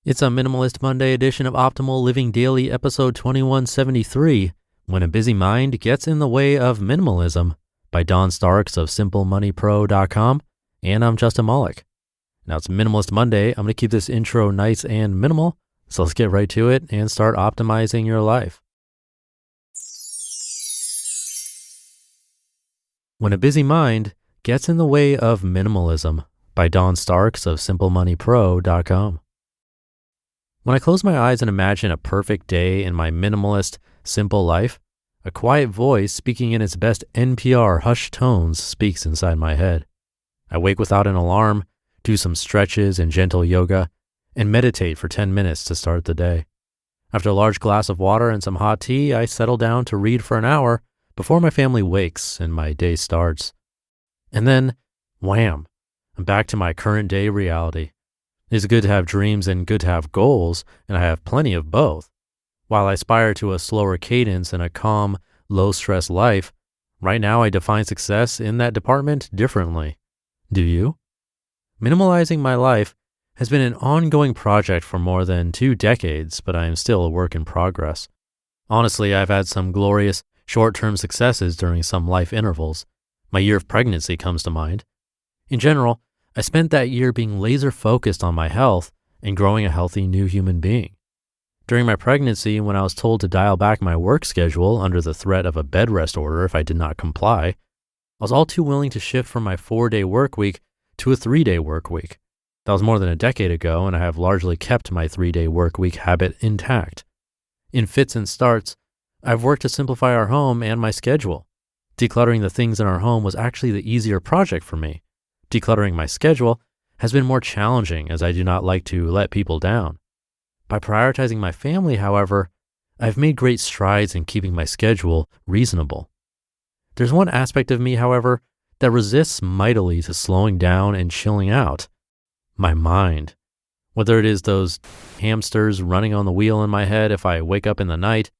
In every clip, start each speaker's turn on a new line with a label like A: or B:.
A: It's a Minimalist Monday edition of Optimal Living Daily, episode 2173, When a Busy Mind Gets in the Way of Minimalism, by Don Starks of SimpleMoneyPro.com, and I'm Justin Malik. Now it's Minimalist Monday. I'm going to keep this intro nice and minimal, so let's get right to it and start optimizing your life. When a Busy Mind Gets in the Way of Minimalism, by Don Starks of SimpleMoneyPro.com. When I close my eyes and imagine a perfect day in my minimalist, simple life, a quiet voice speaking in its best NPR hushed tones speaks inside my head. I wake without an alarm, do some stretches and gentle yoga, and meditate for 10 minutes to start the day. After a large glass of water and some hot tea, I settle down to read for an hour before my family wakes and my day starts. And then, wham, I'm back to my current day reality. It's good to have dreams and good to have goals, and I have plenty of both. While I aspire to a slower cadence and a calm, low-stress life, right now I define success in that department differently. Do you? Minimalizing my life has been an ongoing project for more than 2 decades, but I am still a work in progress. Honestly, I've had some glorious short-term successes during some life intervals. My year of pregnancy comes to mind. In general, I spent that year being laser focused on my health and growing a healthy new human being. During my pregnancy, when I was told to dial back my work schedule under the threat of a bed rest order if I did not comply, I was all too willing to shift from my 4-day work week to a 3-day work week. That was more than a decade ago, and I have largely kept my 3-day work week habit intact. In fits and starts, I've worked to simplify our home and my schedule. Decluttering the things in our home was actually the easier project for me. Decluttering my schedule has been more challenging as I do not like to let people down. By prioritizing my family, however, I've made great strides in keeping my schedule reasonable. There's one aspect of me, however, that resists mightily to slowing down and chilling out. My mind. Whether it is those hamsters running on the wheel in my head if I wake up in the night,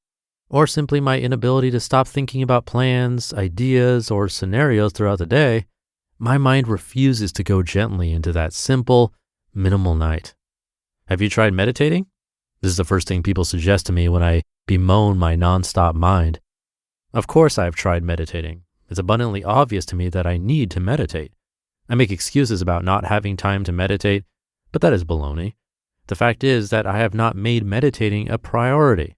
A: or simply my inability to stop thinking about plans, ideas, or scenarios throughout the day, my mind refuses to go gently into that simple, minimal night. Have you tried meditating? This is the first thing people suggest to me when I bemoan my nonstop mind. Of course I've tried meditating. It's abundantly obvious to me that I need to meditate. I make excuses about not having time to meditate, but that is baloney. The fact is that I have not made meditating a priority.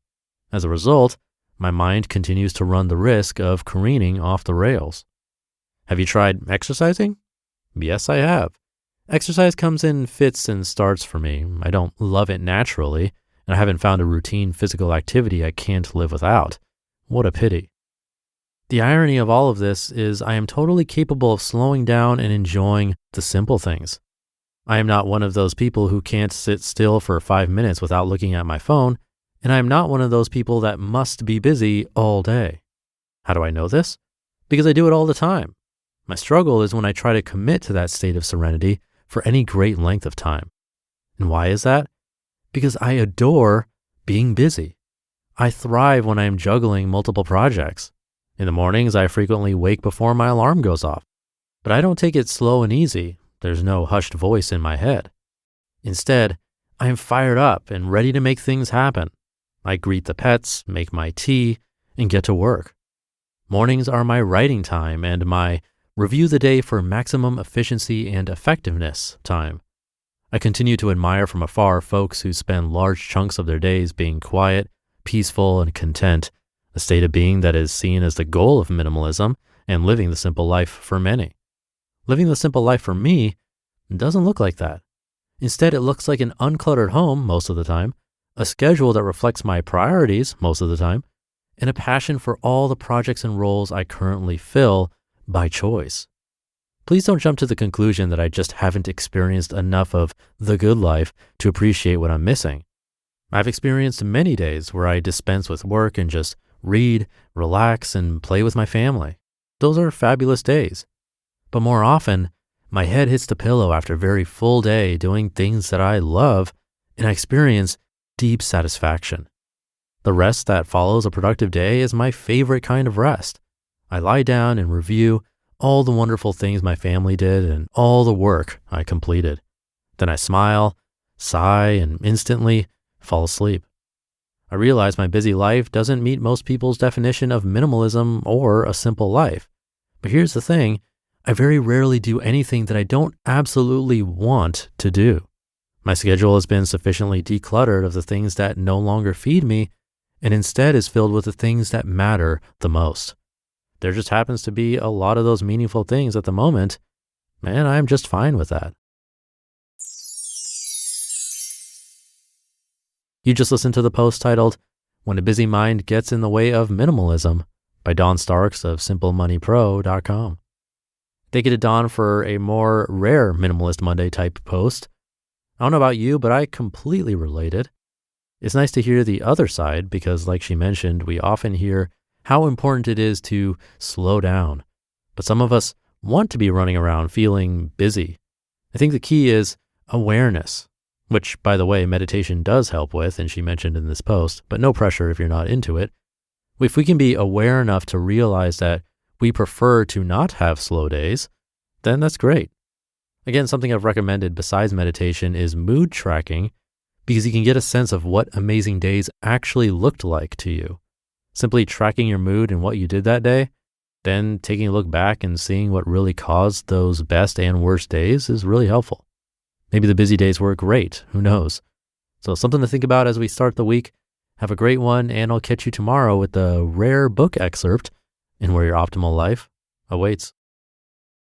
A: As a result, my mind continues to run the risk of careening off the rails. Have you tried exercising? Yes, I have. Exercise comes in fits and starts for me. I don't love it naturally, and I haven't found a routine physical activity I can't live without. What a pity. The irony of all of this is I am totally capable of slowing down and enjoying the simple things. I am not one of those people who can't sit still for 5 minutes without looking at my phone, and I am not one of those people that must be busy all day. How do I know this? Because I do it all the time. My struggle is when I try to commit to that state of serenity for any great length of time. And why is that? Because I adore being busy. I thrive when I am juggling multiple projects. In the mornings, I frequently wake before my alarm goes off. But I don't take it slow and easy. There's no hushed voice in my head. Instead, I am fired up and ready to make things happen. I greet the pets, make my tea, and get to work. Mornings are my writing time and my review the day for maximum efficiency and effectiveness time. I continue to admire from afar folks who spend large chunks of their days being quiet, peaceful, and content, a state of being that is seen as the goal of minimalism and living the simple life for many. Living the simple life for me doesn't look like that. Instead, it looks like an uncluttered home most of the time, a schedule that reflects my priorities most of the time, and a passion for all the projects and roles I currently fill by choice. Please don't jump to the conclusion that I just haven't experienced enough of the good life to appreciate what I'm missing. I've experienced many days where I dispense with work and just read, relax, and play with my family. Those are fabulous days. But more often, my head hits the pillow after a very full day doing things that I love, and I experience deep satisfaction. The rest that follows a productive day is my favorite kind of rest. I lie down and review all the wonderful things my family did and all the work I completed. Then I smile, sigh, and instantly fall asleep. I realize my busy life doesn't meet most people's definition of minimalism or a simple life. But here's the thing, I very rarely do anything that I don't absolutely want to do. My schedule has been sufficiently decluttered of the things that no longer feed me and instead is filled with the things that matter the most. There just happens to be a lot of those meaningful things at the moment, and I'm just fine with that. You just listened to the post titled, When a Busy Mind Gets in the Way of Minimalism by Don Starks of SimpleMoneyPro.com. Thank you to Don for a more rare Minimalist Monday type post. I don't know about you, but I completely related. It's nice to hear the other side because, like she mentioned, we often hear how important it is to slow down. But some of us want to be running around feeling busy. I think the key is awareness, which, by the way, meditation does help with, and she mentioned in this post, but no pressure if you're not into it. If we can be aware enough to realize that we prefer to not have slow days, then that's great. Again, something I've recommended besides meditation is mood tracking, because you can get a sense of what amazing days actually looked like to you. Simply tracking your mood and what you did that day, then taking a look back and seeing what really caused those best and worst days is really helpful. Maybe the busy days were great, who knows? So something to think about as we start the week. Have a great one, and I'll catch you tomorrow with the rare book excerpt in Where Your Optimal Life awaits.